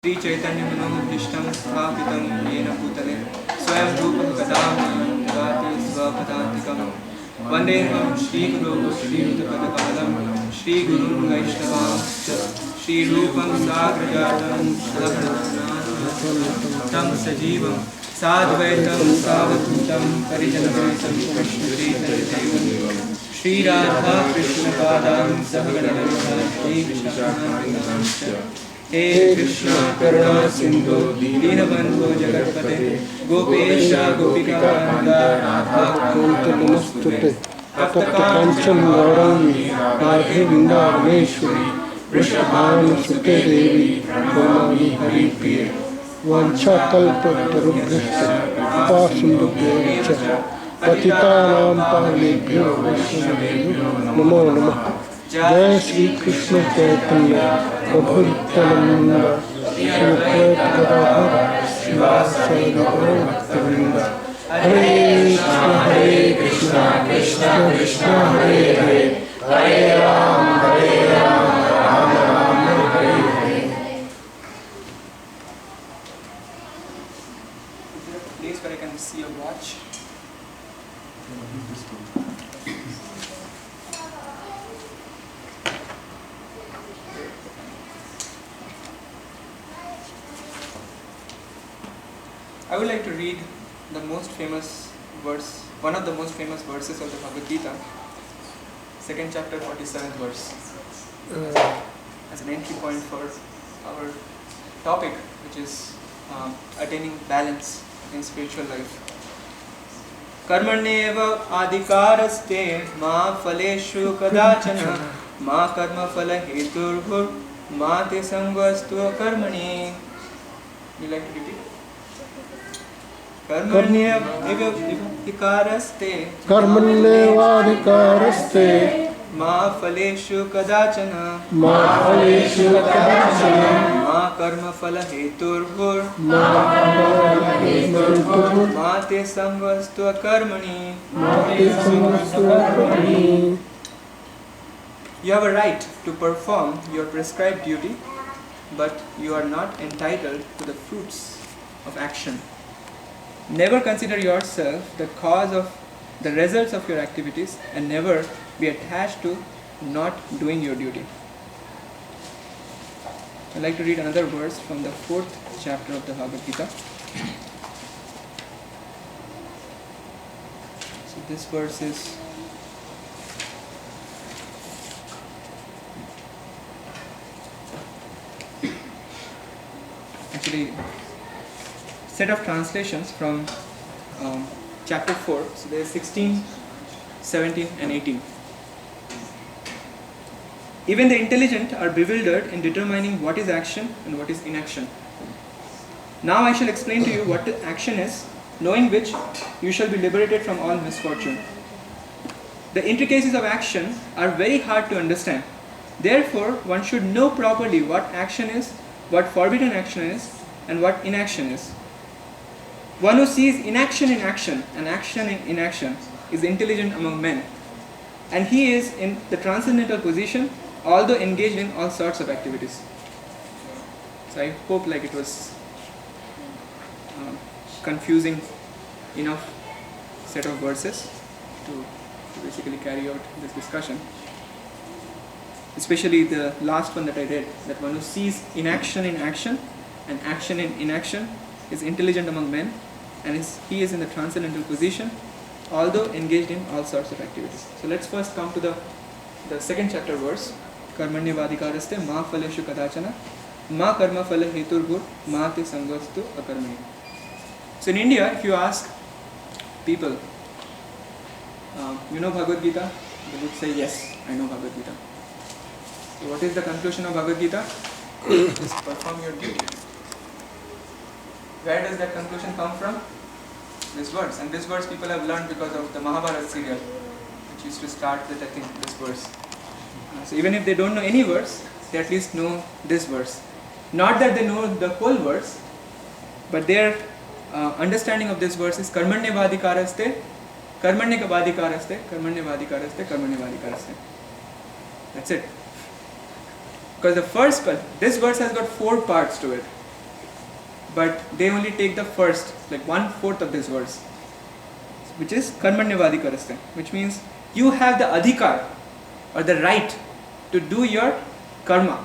श्री चैतन्य मनोभीष्टं स्थापितं येन भूतले स्वयं रूपं कदा ददाति स्वपदान्तिकं वन्देऽहं श्रीगुरो श्रीयुतपदकमलं श्रीगुरुं वैष्णवांश्च श्रीरूपं साग्रजातं तं सजीवं साद्वैतं सावधूतं परिजनसहितं कृष्णचैतन्यदेवं श्रीराधा कृष्णपादां सहगणललिता श्रीविशाखान्वितांश्च हे कृष्णा करुणा सिंधु दीनबंधो जगत्पते गोपेश गोपिका राधा नमस्तुते तप्तकांचन गौरांगी राधे वृंदावनेश्वरी वृषभानुसुते देवी प्रणमामि हरिप्रिये वाञ्छाकल्पतरुभ्यश्च कृपासिन्धुभ्यश्च पतितानां पावनेभ्यो वैष्णवेभ्यो नमो नमः। जय श्री कृष्ण चैतन्य प्रभु नित्यानंद श्री अद्वैत गदाधर श्रीवासादि गौर भक्तवृंद। हरे Krishna Krishna Krishna Hare Hare Hare Ram Ram Ram Hare Hare. Place where I can see a watch. I would like to read the most famous verse, one of the most famous verses of the Bhagavad Gita, second chapter, 47th verse, as an entry point for our topic, which is attaining balance in spiritual life. Karmaneva adhikaraste ma phaleshu kadachana ma karma phala heturhur ma te samvastu karmani. You like to repeat? कर्मण्येवाधिकारस्ते मा फलेषु कदाचन मा कर्मफल हेतुर्भुर् मा ते संवस्तु कर्मणि. You have a right to perform your prescribed duty, but you are not entitled to the fruits of action. Never consider yourself the cause of the results of your activities and never be attached to not doing your duty. I'd like to read another verse from the 4th chapter of the Bhagavad Gita. So this verse is actually set of translations from chapter 4. So there is 16, 17 and 18. Even the intelligent are bewildered in determining what is action and what is inaction. Now I shall explain to you what action is, knowing which you shall be liberated from all misfortune. The intricacies of action are very hard to understand. Therefore, one should know properly what action is, what forbidden action is, and what inaction is. One who sees inaction in action and action in inaction is intelligent among men, and he is in the transcendental position, although engaged in all sorts of activities. So I hope it was confusing enough set of verses to basically carry out this discussion. Especially the last one that I read, that one who sees inaction in action and action in inaction is intelligent among men, and he is in the transcendental position, although engaged in all sorts of activities. So let's first come to the second chapter verse. Karmanyavadhikaraste ma phaleshu kadachana ma karma phala heturbhur ma te sangastu akarmani. So in India, if you ask people, you know Bhagavad Gita? They would say, yes, I know Bhagavad Gita. So what is the conclusion of Bhagavad Gita? Just perform your duty. Where does that conclusion come from? This verse. And this verse people have learned because of the Mahabharata serial, which used to start with, I think, this verse. So even if they don't know any verse, they at least know this verse. Not that they know the whole verse, but their understanding of this verse is Karmanyavadhikaraste, Karmanyavadhikaraste, Karmanyavadhikaraste, Karmanyavadhikaraste. That's it. Because the first part, this verse has got 4 parts to it. but they only take the first, like 1/4 of this verse, which is karmanyavadi karaste, which means you have the adhikar or the right to do your karma.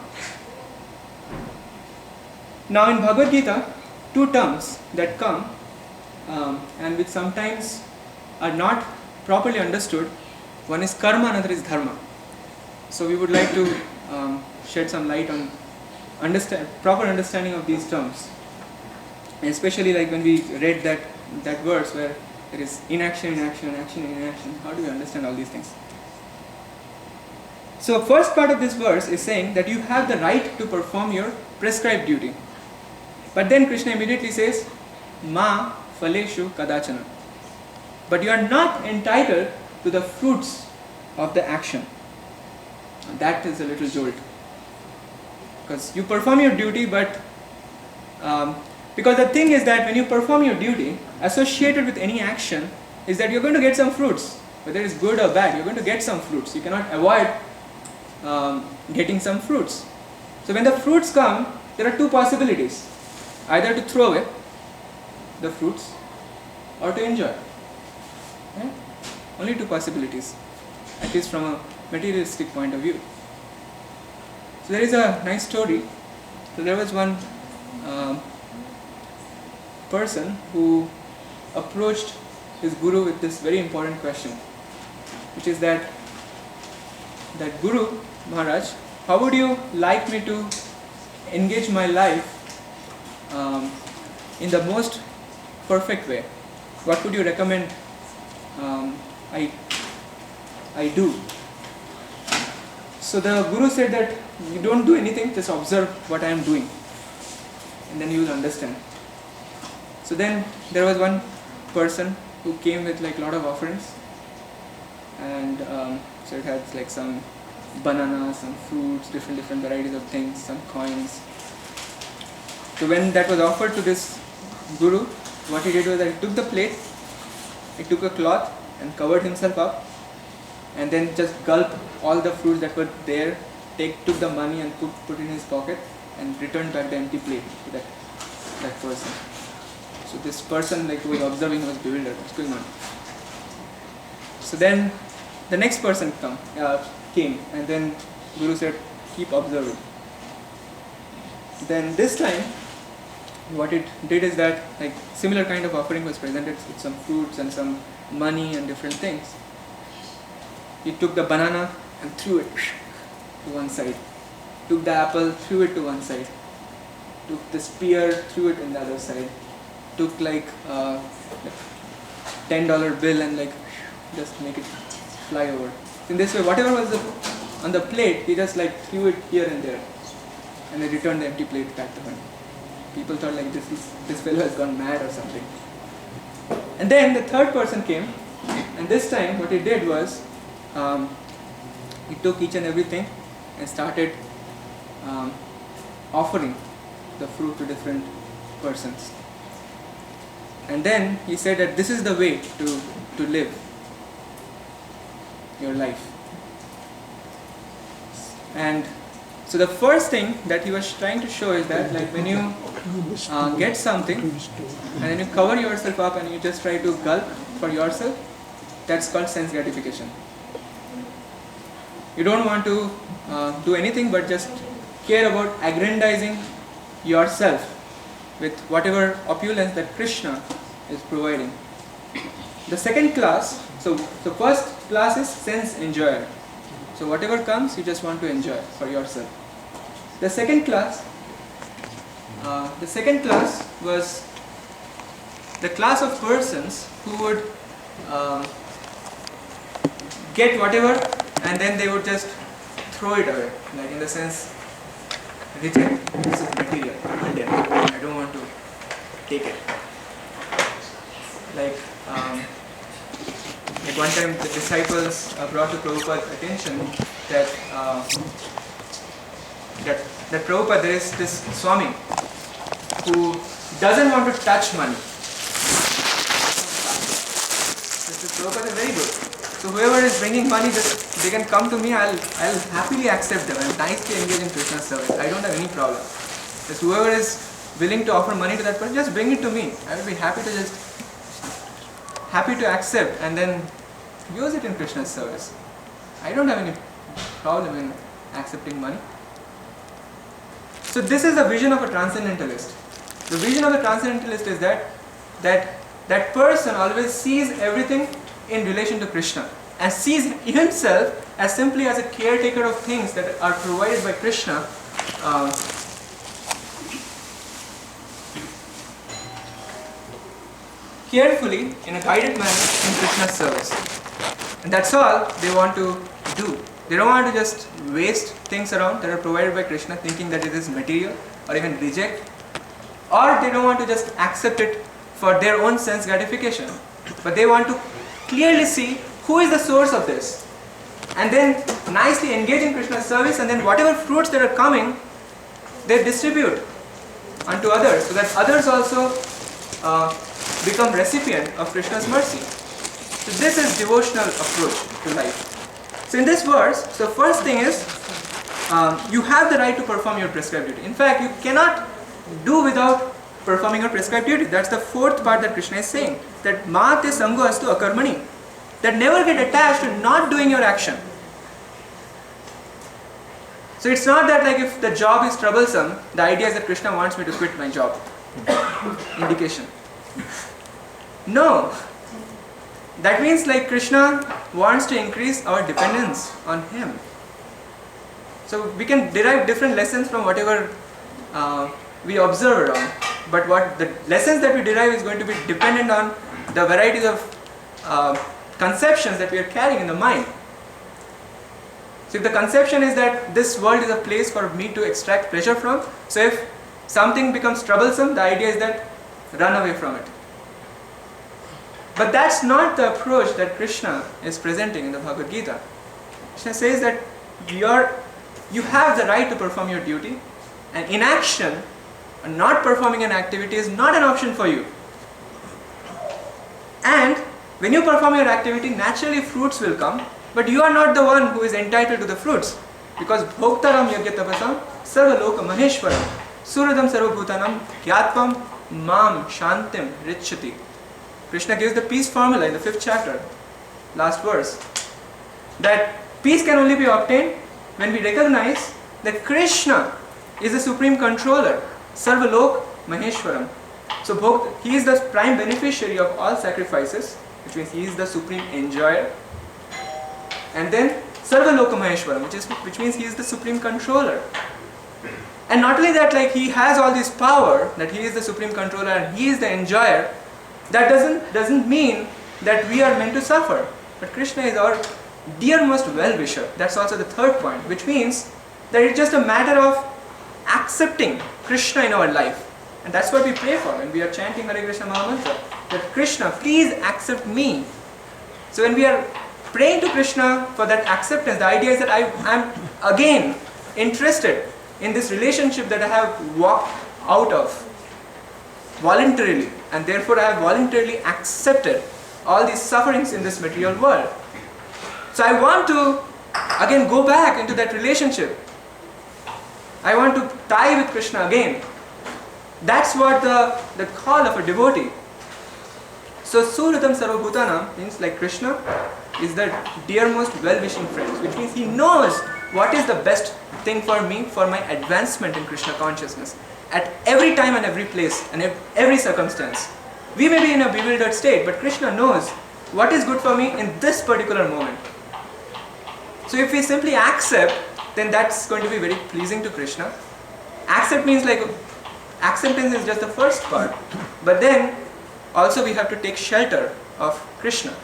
Now in Bhagavad Gita, two terms that come and which sometimes are not properly understood. One is karma, another is dharma. So we would like to shed some light on proper understanding of these terms, and especially like when we read that verse where there is inaction, inaction, action, inaction. How do we understand all these things? So first part of this verse is saying that you have the right to perform your prescribed duty. But then Krishna immediately says, Ma phaleshu kadachana. But you are not entitled to the fruits of the action. That is a little jolt. Because you perform your duty, but because the thing is that when you perform your duty, associated with any action is that you're going to get some fruits. Whether it's good or bad, you're going to get some fruits. You cannot avoid getting some fruits. So when the fruits come, there are two possibilities. Either to throw away the fruits or to enjoy. Yeah? Only two possibilities, at least from a materialistic point of view. So there is a nice story. So there was one person who approached his guru with this very important question, which is that Guru Maharaj, how would you like me to engage my life in the most perfect way? What would you recommend I do? So the Guru said that you don't do anything, just observe what I am doing, and then you will understand. So then there was one person who came with like a lot of offerings, and so it had like some bananas, some fruits, different varieties of things, some coins. So when that was offered to this Guru, what he did was that he took the plate, he took a cloth and covered himself up, and then just gulped all the fruits that were there, took the money and put in his pocket, and returned back the empty plate to that person. So this person, like, who was observing, was bewildered. What's going on? So then the next person came, and then Guru said, keep observing. Then this time, what it did is that, like, similar kind of offering was presented with some fruits and some money and different things. He took the banana and threw it to one side. Took the apple, threw it to one side. Took the spear, threw it in the other side. Took like $10 bill and like just make it fly over. In this way, whatever was on the plate, he just like threw it here and there, and then returned the empty plate back to him. People thought like this fellow has gone mad or something. And then the third person came, and this time what he did was he took each and everything and started offering the fruit to different persons. And then he said that this is the way to live your life. And so the first thing that he was trying to show is that, like, when you get something and then you cover yourself up and you just try to gulp for yourself, that's called sense gratification. You don't want to do anything but just care about aggrandizing yourself with whatever opulence that Krishna is providing. The second class, so the first class is sense enjoyer. So whatever comes, you just want to enjoy for yourself. The second class was the class of persons who would get whatever and then they would just throw it away, like in the sense, reject, this is material, I don't want to take it. Like one time the disciples brought to Prabhupada's attention that Prabhupada, there is this Swami who doesn't want to touch money. Prabhupada is very good. So whoever is bringing money, they can come to me, I'll happily accept them and nicely engage in Krishna's service. I don't have any problem. Just whoever is willing to offer money to that person, just bring it to me. I will be happy to accept and then use it in Krishna's service. I don't have any problem in accepting money. So this is the vision of a transcendentalist. The vision of a transcendentalist is that person always sees everything in relation to Krishna and sees himself as simply as a caretaker of things that are provided by Krishna. Carefully, in a guided manner, in Krishna's service. And that's all they want to do. They don't want to just waste things around that are provided by Krishna thinking that it is material or even reject. Or they don't want to just accept it for their own sense gratification. But they want to clearly see who is the source of this. And then nicely engage in Krishna's service, and then whatever fruits that are coming, they distribute unto others so that others also become recipient of Krishna's mercy. So this is devotional approach to life. So in this verse, the first thing is you have the right to perform your prescribed duty. In fact, you cannot do without performing your prescribed duty. That's the fourth part that Krishna is saying. That ma te sango astu akarmani. That never get attached to not doing your action. So it's not that like if the job is troublesome, the idea is that Krishna wants me to quit my job. Indication. No. That means like Krishna wants to increase our dependence on Him. So we can derive different lessons from whatever we observe around. But what the lessons that we derive is going to be dependent on the varieties of conceptions that we are carrying in the mind. So if the conception is that this world is a place for me to extract pleasure from, so if something becomes troublesome, the idea is that run away from it. But that's not the approach that Krishna is presenting in the Bhagavad Gita. Krishna says that you have the right to perform your duty, and inaction, not performing an activity, is not an option for you. And when you perform your activity, naturally fruits will come, but you are not the one who is entitled to the fruits. Because bhoktaram yagya tapasam sarva loka maheshwaram suradam sarva bhutanam gyatvam mam shantim richati. Krishna gives the peace formula in the 5th chapter, last verse. That peace can only be obtained when we recognize that Krishna is the supreme controller, sarva lok maheshwaram. So he is the prime beneficiary of all sacrifices, which means he is the supreme enjoyer. And then sarva loka maheshwaram, which means he is the supreme controller. And not only that, like he has all this power, that he is the supreme controller and he is the enjoyer, that doesn't mean that we are meant to suffer. But Krishna is our dearmost well-wisher. That's also the third point, which means that it's just a matter of accepting Krishna in our life. And that's what we pray for when we are chanting Hare Krishna Mahamantra. That Krishna, please accept me. So when we are praying to Krishna for that acceptance, the idea is that I am again interested in this relationship that I have walked out of voluntarily, and therefore I have voluntarily accepted all these sufferings in this material world. So I want to again go back into that relationship. I want to tie with Krishna again. That's what the call of a devotee. So Suhritam Sarvabhutanam means like Krishna is the dearmost well-wishing friend, which means he knows what is the best thing for me, for my advancement in Krishna consciousness at every time and every place and every circumstance. We may be in a bewildered state, but Krishna knows what is good for me in this particular moment. So if we simply accept, then that's going to be very pleasing to Krishna. Accept means like acceptance is just the first part, but then also we have to take shelter of Krishna,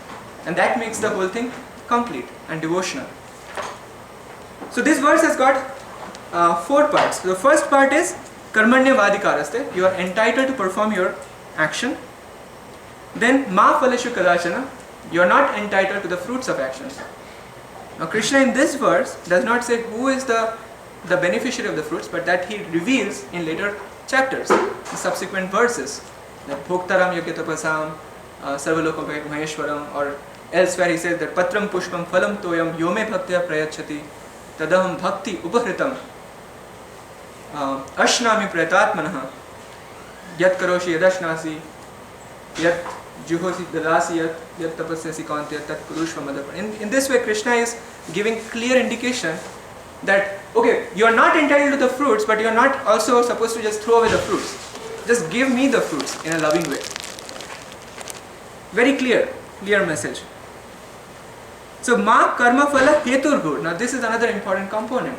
and that makes the whole thing complete and devotional. So this verse has got 4 parts. The first part is karmanya vadikaraste, you are entitled to perform your action. Then ma phaleshu kadachana, you are not entitled to the fruits of actions. Now Krishna in this verse does not say who is the beneficiary of the fruits, but that he reveals in later chapters, the subsequent verses, like bhoktaram yagya tapasam sarvaloka maheshwaram, or elsewhere he says that patram pushpam phalam toyam yome bhaktya prayachati tadaham bhakti upahritam ashnami prayatatmanaha. Yat karoshi yadashnasi, yat juhosi dadasi yat tapasyasi kaunteya tat kurushva madhapana. In this way, Krishna is giving clear indication that, okay, you are not entitled to the fruits, but you are not also supposed to just throw away the fruits. Just give me the fruits in a loving way. Very clear message. So, ma karma phala heturgur. Now, this is another important component.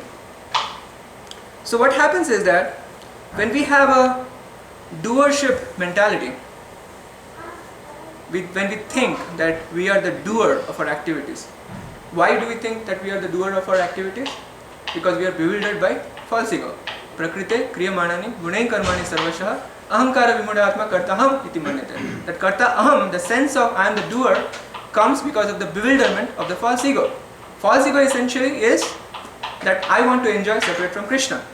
So, what happens is that when we have a doership mentality, when we think that we are the doer of our activities. Why do we think that we are the doer of our activities? Because we are bewildered by false ego. Prakrite kriyamanani gunain karmani sarvashah ahankara vimudatma kartaham iti manyate. That karta aham, the sense of I am the doer, comes because of the bewilderment of the false ego. False ego essentially is that I want to enjoy separate from Krishna.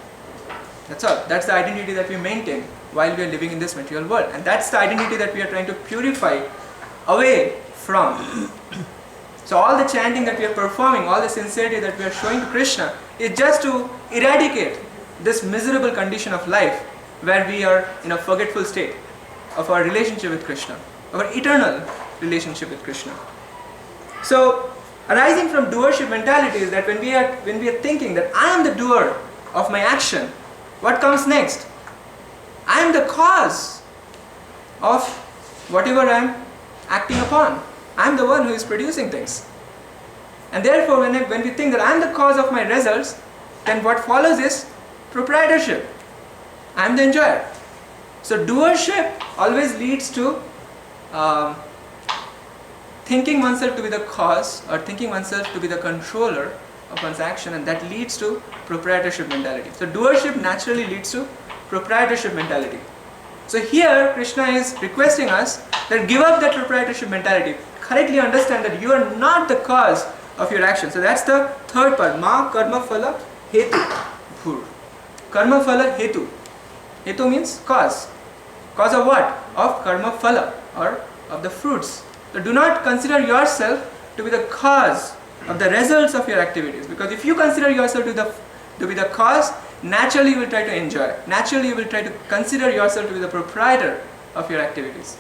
That's all. That's the identity that we maintain while we are living in this material world. And that's the identity that we are trying to purify away from. So all the chanting that we are performing, all the sincerity that we are showing to Krishna is just to eradicate this miserable condition of life where we are in a forgetful state of our relationship with Krishna, our eternal relationship with Krishna. So arising from doership mentality is that when we are thinking that I am the doer of my action, what comes next? I am the cause of whatever I am acting upon. I am the one who is producing things. And therefore, when we think that I am the cause of my results, then what follows is proprietorship. I am the enjoyer. So doership always leads to thinking oneself to be the cause or thinking oneself to be the controller of one's action, and that leads to proprietorship mentality. So doership naturally leads to proprietorship mentality. So here Krishna is requesting us that give up that proprietorship mentality. Correctly understand that you are not the cause of your action. So that's the third part. Ma karma phala hetu bhur. Karma phala hetu. Hetu means cause. Cause of what? Of karma phala, or of the fruits. So do not consider yourself to be the cause of the results of your activities. Because if you consider yourself to be the cause, naturally you will try to enjoy. Naturally you will try to consider yourself to be the proprietor of your activities.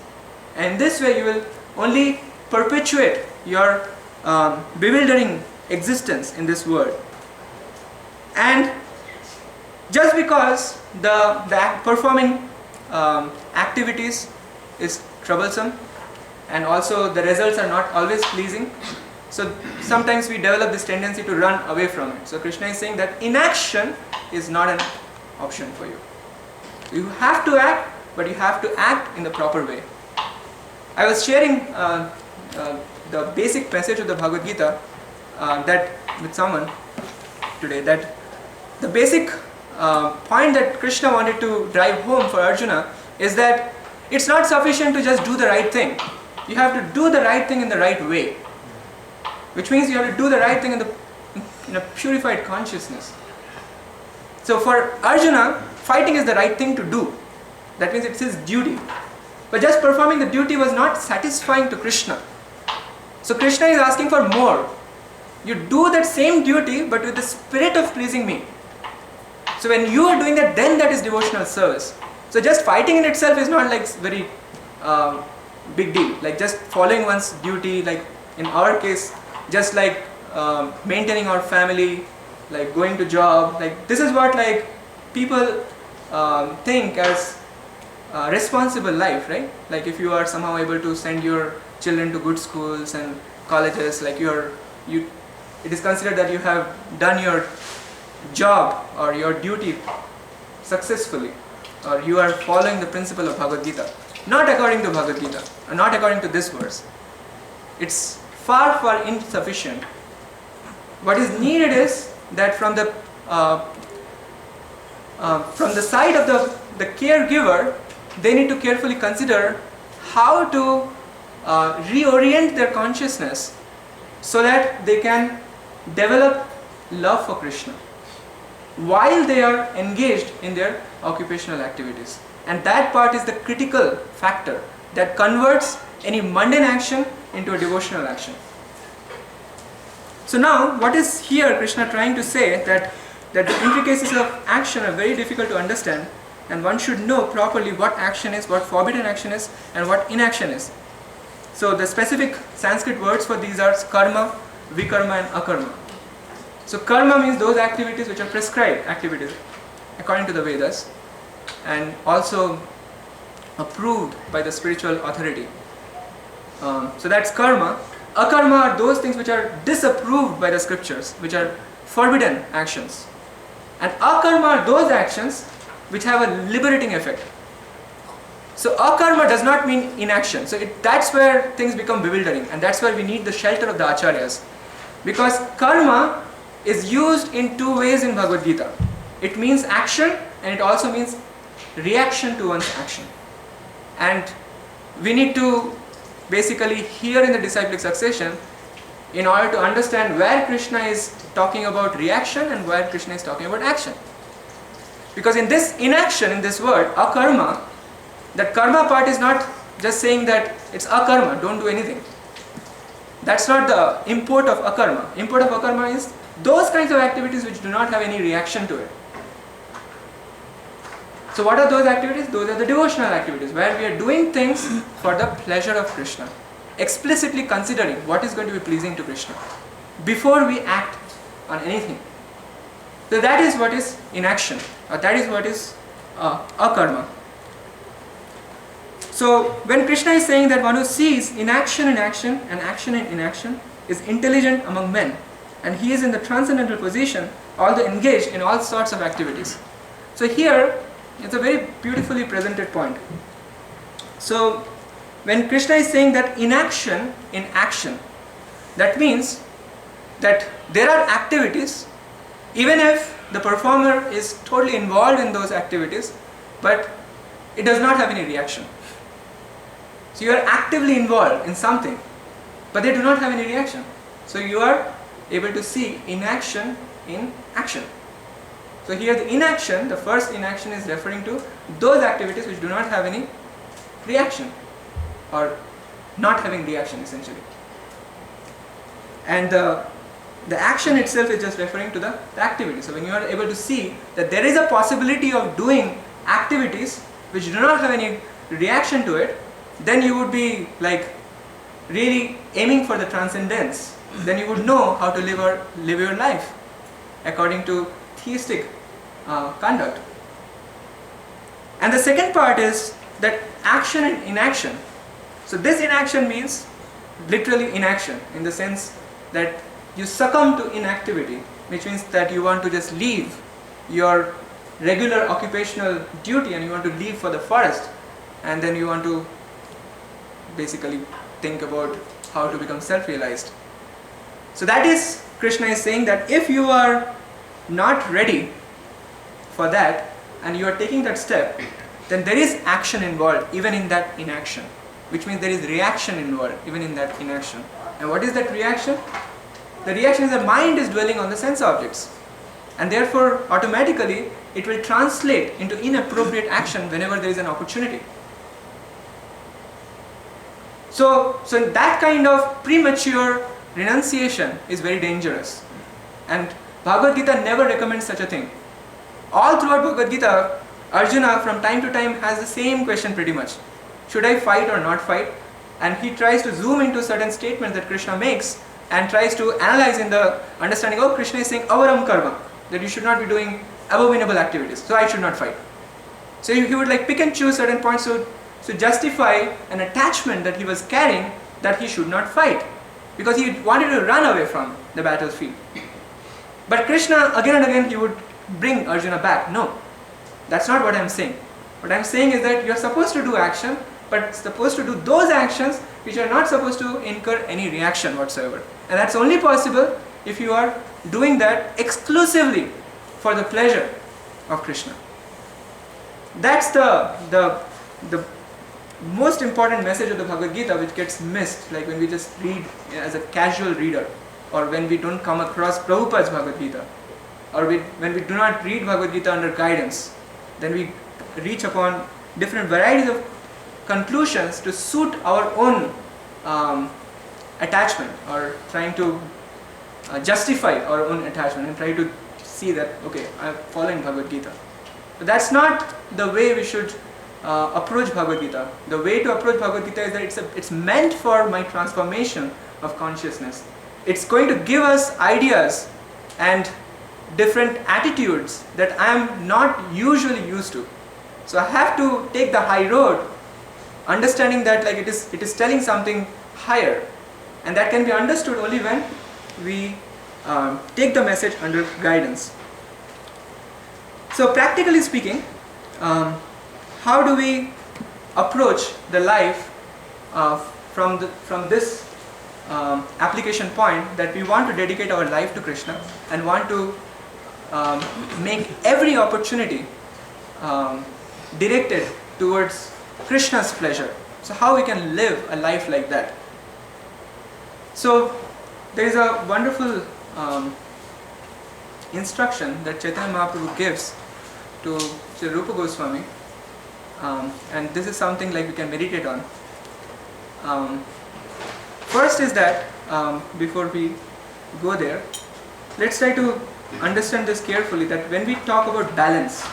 And in this way you will only perpetuate your bewildering existence in this world. And just because the performing activities is troublesome and also the results are not always pleasing, so sometimes we develop this tendency to run away from it. So Krishna is saying that inaction is not an option for you. You have to act, but you have to act in the proper way. I was sharing the basic message of the Bhagavad Gita that with someone today, that the basic point that Krishna wanted to drive home for Arjuna is that it's not sufficient to just do the right thing. You have to do the right thing in the right way, which means you have to do the right thing in a purified consciousness. So for Arjuna, fighting is the right thing to do. That means it's his duty. But just performing the duty was not satisfying to Krishna. So Krishna is asking for more. You do that same duty but with the spirit of pleasing me. So when you are doing that, then that is devotional service. So just fighting in itself is not like very big deal. Like just following one's duty, like in our case, just like maintaining our family, like going to job, like this is what like people think as responsible life, right? Like if you are somehow able to send your children to good schools and colleges, like it is considered that you have done your job or your duty successfully, or you are following the principle of Bhagavad Gita. Not according to Bhagavad Gita, or not according to this verse. It's far, far insufficient. What is needed is that from the side of the caregiver, they need to carefully consider how to reorient their consciousness so that they can develop love for Krishna while they are engaged in their occupational activities. And that part is the critical factor that converts any mundane action into a devotional action. So now, what is here Krishna trying to say, that the intricacies of action are very difficult to understand, and one should know properly what action is, what forbidden action is, and what inaction is. So the specific Sanskrit words for these are karma, vikarma and akarma. So karma means those activities which are prescribed activities according to the Vedas and also approved by the spiritual authority. So that's karma. Akarma are those things which are disapproved by the scriptures, which are forbidden actions. And akarma are those actions which have a liberating effect. So akarma does not mean inaction. So that's where things become bewildering, and that's where we need the shelter of the acharyas. Because karma is used in two ways in Bhagavad Gita. It means action and it also means reaction to one's action. And we need to basically hear in the disciplic succession in order to understand where Krishna is talking about reaction and where Krishna is talking about action. Because in this inaction, in this word, akarma, that karma part is not just saying that it's akarma, don't do anything. That's not the import of akarma. Import of akarma is those kinds of activities which do not have any reaction to it. So what are those activities? Those are the devotional activities where we are doing things for the pleasure of Krishna, explicitly considering what is going to be pleasing to Krishna before we act on anything. So that is what is inaction, or that is what is akarma. So when Krishna is saying that one who sees inaction in action and action in inaction is intelligent among men, and he is in the transcendental position, although engaged in all sorts of activities. So here it's a very beautifully presented point. So when Krishna is saying that inaction in action, that means that there are activities, even if the performer is totally involved in those activities, but it does not have any reaction. So you are actively involved in something, but they do not have any reaction. So you are able to see inaction in action. So here the inaction, the first inaction is referring to those activities which do not have any reaction, or not having reaction essentially. And the action itself is just referring to the activity. So when you are able to see that there is a possibility of doing activities which do not have any reaction to it, then you would be like really aiming for the transcendence. Then you would know how to live your life according to theistic conduct. And the second part is that action and inaction. So this inaction means literally inaction, in the sense that you succumb to inactivity, which means that you want to just leave your regular occupational duty and you want to leave for the forest, and then you want to basically think about how to become self-realized. So that is, Krishna is saying that if you are not ready for that and you are taking that step, then there is action involved even in that inaction, which means there is reaction involved even in that inaction. And what is that reaction? The reaction is the mind is dwelling on the sense objects, and therefore automatically it will translate into inappropriate action whenever there is an opportunity. So that kind of premature renunciation is very dangerous, and Bhagavad Gita never recommends such a thing. All throughout Bhagavad Gita, Arjuna from time to time has the same question pretty much. Should I fight or not fight? And he tries to zoom into certain statements that Krishna makes and tries to analyze in the understanding, oh, Krishna is saying avaram karma, that you should not be doing abominable activities, so I should not fight. So he would like pick and choose certain points to justify an attachment that he was carrying, that he should not fight, because he wanted to run away from the battlefield. But Krishna again and again he would bring Arjuna back. No, that's not what I'm saying. What I'm saying is that you're supposed to do action, but supposed to do those actions which are not supposed to incur any reaction whatsoever. And that's only possible if you are doing that exclusively for the pleasure of Krishna. That's the most important message of the Bhagavad Gita, which gets missed, like when we just read as a casual reader, or when we don't come across Prabhupada's Bhagavad Gita, or when we do not read Bhagavad Gita under guidance, then we reach upon different varieties of conclusions to suit our own attachment, or trying to justify our own attachment and try to see that, okay, I'm following Bhagavad Gita. But that's not the way we should approach Bhagavad Gita. The way to approach Bhagavad Gita is that it's meant for my transformation of consciousness. It's going to give us ideas and different attitudes that I am not usually used to. So I have to take the high road, understanding that like it is telling something higher, and that can be understood only when we take the message under guidance. So practically speaking, how do we approach the life from this application point that we want to dedicate our life to Krishna and want to make every opportunity directed towards Krishna's pleasure? So how we can live a life like that? So there is a wonderful instruction that Chaitanya Mahaprabhu gives to Sri Rupa Goswami, and this is something like we can meditate on. First is that before we go there, let's try to understand this carefully, that when we talk about balance,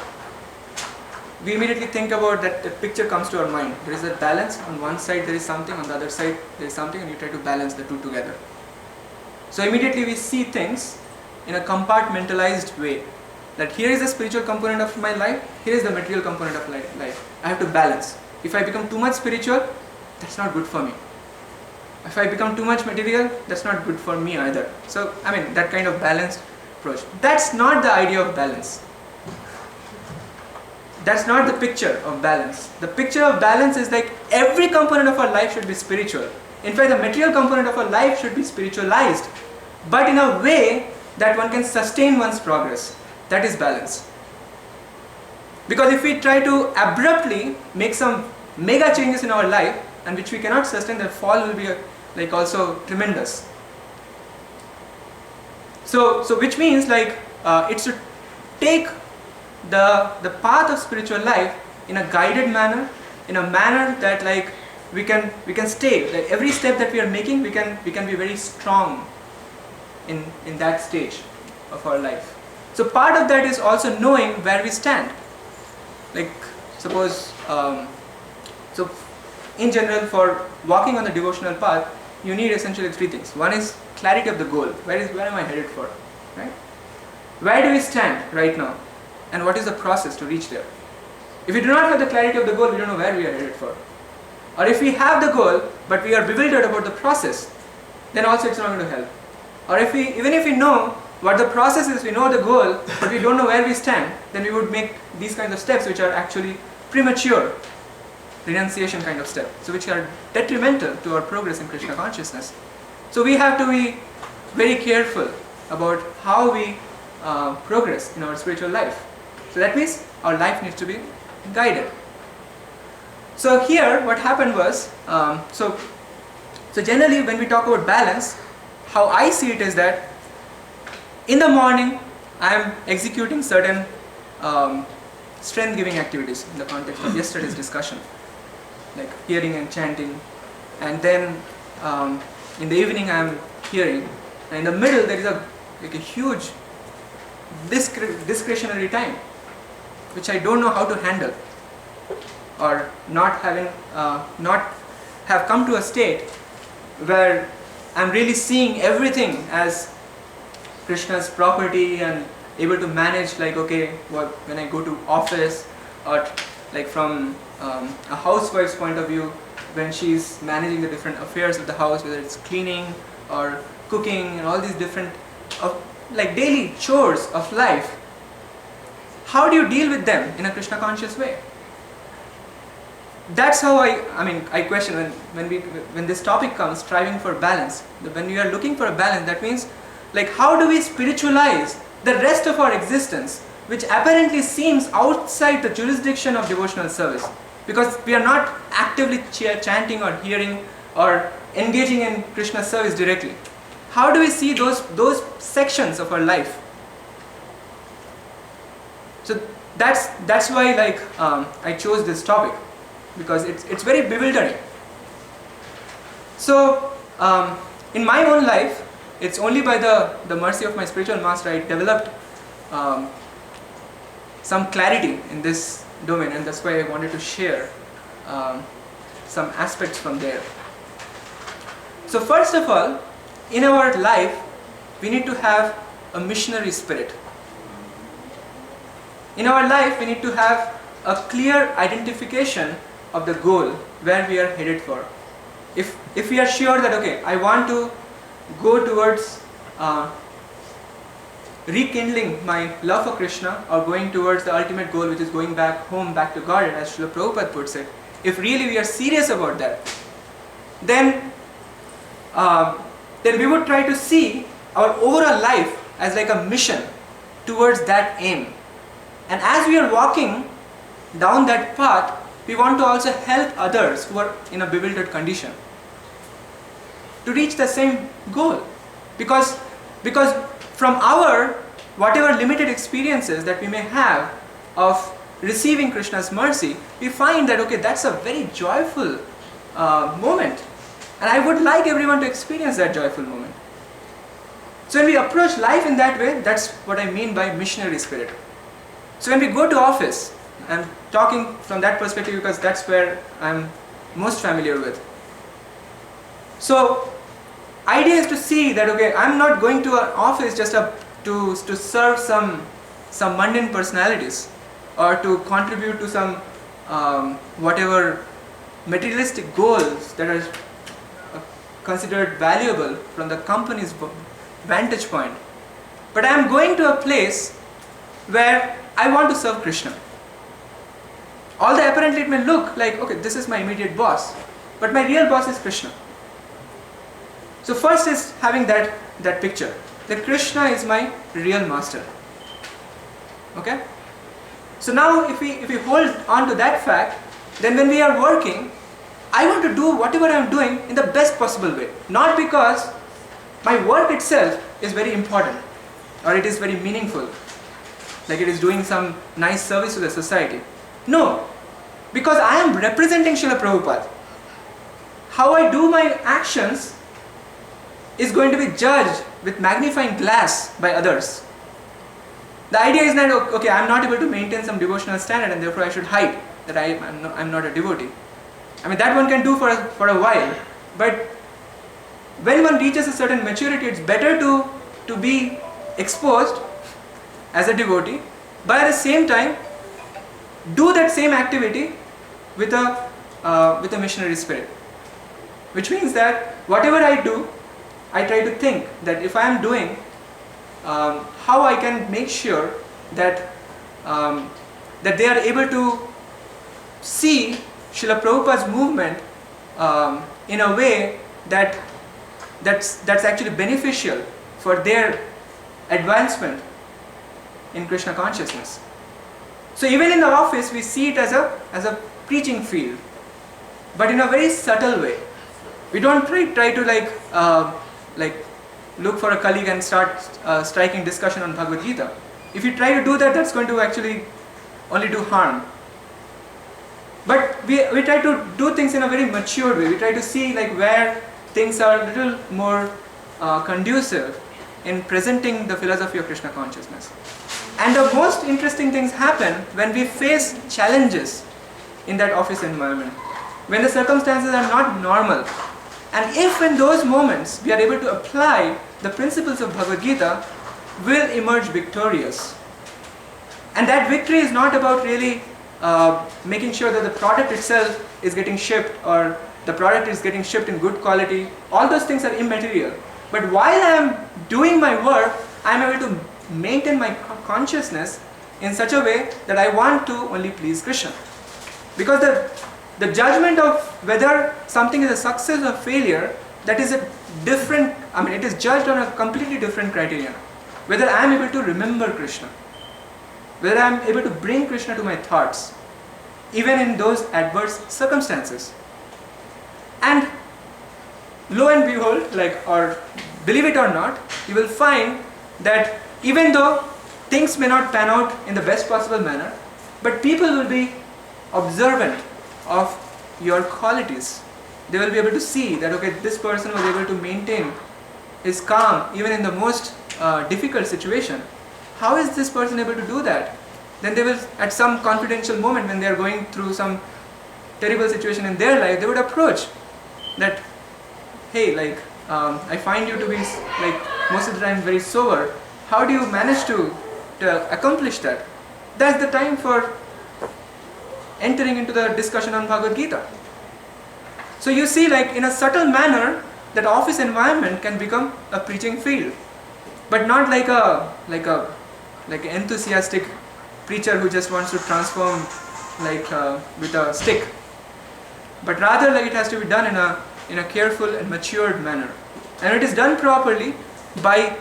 we immediately think about that the picture comes to our mind. There is a balance, on one side there is something, on the other side there is something, and you try to balance the two together. So immediately we see things in a compartmentalized way, that here is the spiritual component of my life, here is the material component of life. I have to balance. If I become too much spiritual, that's not good for me. If I become too much material, that's not good for me either. So I mean, that kind of balanced approach. That's not the idea of balance. That's not the picture of balance. The picture of balance is like every component of our life should be spiritual. In fact, the material component of our life should be spiritualized, but in a way that one can sustain one's progress. That is balance. Because if we try to abruptly make some mega changes in our life, and which we cannot sustain, the fall will be like also tremendous. So which means like it should take the path of spiritual life in a guided manner, in a manner that like we can stay. Like every step that we are making, we can be very strong in that stage of our life. So part of that is also knowing where we stand. Like suppose, so in general, for walking on the devotional path, you need essentially three things. One is clarity of the goal. Where am I headed for? Right? Where do we stand right now? And what is the process to reach there? If we do not have the clarity of the goal, we don't know where we are headed for. Or if we have the goal, but we are bewildered about the process, then also it's not going to help. Or even if we know what the process is, we know the goal, but we don't know where we stand, then we would make these kinds of steps which are actually premature, renunciation kind of step, so which are detrimental to our progress in Krishna consciousness. So we have to be very careful about how we progress in our spiritual life. So that means our life needs to be guided. So here what happened was, so generally when we talk about balance, how I see it is that in the morning I am executing certain strength giving activities in the context of yesterday's discussion, like hearing and chanting, and then in the evening I am hearing, and in the middle there is a huge discretionary time which I don't know how to handle, or not have come to a state where I'm really seeing everything as Krishna's property and able to manage, like okay, when I go to office, or like from a housewife's point of view, when she's managing the different affairs of the house, whether it's cleaning or cooking and all these different like daily chores of life. How do you deal with them in a Krishna conscious way? That's how I question when this topic comes, striving for balance. When we are looking for a balance, that means like how do we spiritualize the rest of our existence, which apparently seems outside the jurisdiction of devotional service, because we are not actively chanting or hearing or engaging in Krishna service directly. How do we see those sections of our life? So that's why like I chose this topic, because it's very bewildering. So in my own life, it's only by the mercy of my spiritual master I developed some clarity in this domain, and that's why I wanted to share some aspects from there. So first of all, in our life, we need to have a missionary spirit. In our life, we need to have a clear identification of the goal where we are headed for. If we are sure that, okay, I want to go towards rekindling my love for Krishna, or going towards the ultimate goal, which is going back home, back to God, as Srila Prabhupada puts it, if really we are serious about that, then we would try to see our overall life as like a mission towards that aim. And as we are walking down that path, we want to also help others who are in a bewildered condition to reach the same goal. Because from our whatever limited experiences that we may have of receiving Krishna's mercy, we find that, okay, that's a very joyful moment. And I would like everyone to experience that joyful moment. So when we approach life in that way, that's what I mean by missionary spirit. So when we go to office, I'm talking from that perspective because that's where I'm most familiar with. So idea is to see that, okay, I'm not going to an office just to serve some mundane personalities, or to contribute to some whatever materialistic goals that are considered valuable from the company's vantage point. But I am going to a place where I want to serve Krishna. Although apparently it may look like, okay, this is my immediate boss, but my real boss is Krishna. So first is having that picture, that Krishna is my real master. Okay? So now if we hold on to that fact, then when we are working, I want to do whatever I am doing in the best possible way. Not because my work itself is very important, or it is very meaningful, like it is doing some nice service to the society. No, because I am representing Srila Prabhupada. How I do my actions is going to be judged with magnifying glass by others. The idea is not, okay, I am not able to maintain some devotional standard and therefore I should hide that I am not a devotee. I mean, that one can do for a while, but when one reaches a certain maturity, it's better to be exposed as a devotee, but at the same time do that same activity with a missionary spirit. Which means that whatever I do, I try to think that if I am doing, how I can make sure that they are able to see Srila Prabhupada's movement in a way that's actually beneficial for their advancement in Krishna consciousness. So even in the office, we see it as a preaching field, but in a very subtle way. We don't try to look for a colleague and start striking discussion on Bhagavad Gita. If you try to do that, that's going to actually only do harm. But we try to do things in a very matured way. We try to see like where things are a little more conducive in presenting the philosophy of Krishna consciousness. And the most interesting things happen when we face challenges in that office environment, when the circumstances are not normal. And if in those moments we are able to apply the principles of Bhagavad Gita, we'll emerge victorious. And that victory is not about really making sure that the product itself is getting shipped, or the product is getting shipped in good quality. All those things are immaterial. But while I am doing my work, I am able to maintain my consciousness in such a way that I want to only please Krishna. Because the judgment of whether something is a success or failure, that is a different, it is judged on a completely different criterion. Whether I am able to remember Krishna, whether I am able to bring Krishna to my thoughts, even in those adverse circumstances. And lo and behold, or believe it or not, you will find that even though things may not pan out in the best possible manner, but people will be observant of your qualities. They will be able to see that, okay, this person was able to maintain his calm even in the most difficult situation. How is this person able to do that? then they will, at some confidential moment when they are going through some terrible situation in their life, they would approach that, hey, like, I find you to be like most of the time very sober. How do you manage to accomplish that? That's the time for entering into the discussion on Bhagavad Gita. So you see, like, in a subtle manner, that office environment can become a preaching field, but not like an enthusiastic preacher who just wants to transform like with a stick, but rather like it has to be done in a careful and matured manner, and it is done properly by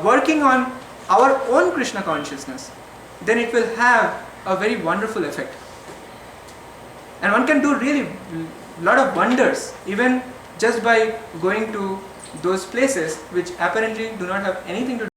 working on our own Krishna consciousness. Then it will have a very wonderful effect, and one can do really lot of wonders even just by going to those places which apparently do not have anything to